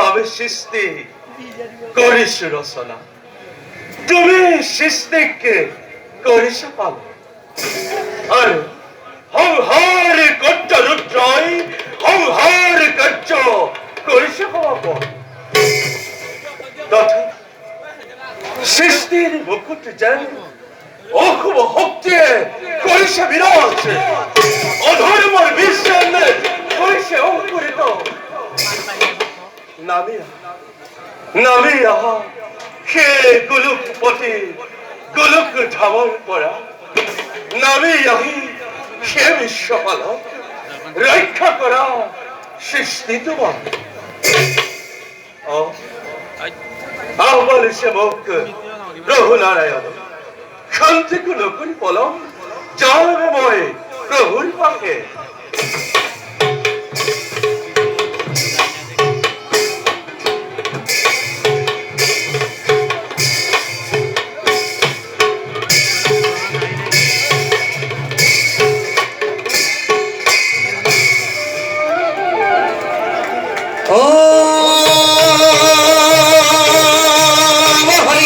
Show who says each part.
Speaker 1: আমি সৃষ্টি কৰিছো ৰচনা তুমি সৃষ্টিকে কৰিছা পালন আৰু সংহাৰ কাৰ্য ৰুদ্ৰই সংহাৰ কাৰ্য কৰিছে সমাপন তথা সৃষ্টিৰ মুকুট যেন অশুভ শক্তিয়ে কৰিছে বিৰাজ অধৰ্মৰ বিশ্বনে কৰিছে অংকুৰিত নামি আহা সেই গোলোকপতি গোলোক ধামৰ পৰা নামি আহি সেই বিশ্বপালক ৰক্ষা কৰা সৃষ্টি তোমাৰ আহ্বানিছে মোক প্ৰভু নাৰায়ণ শান্তিকো নকৰি পলম যাওঁ মই প্ৰভুৰ পাশে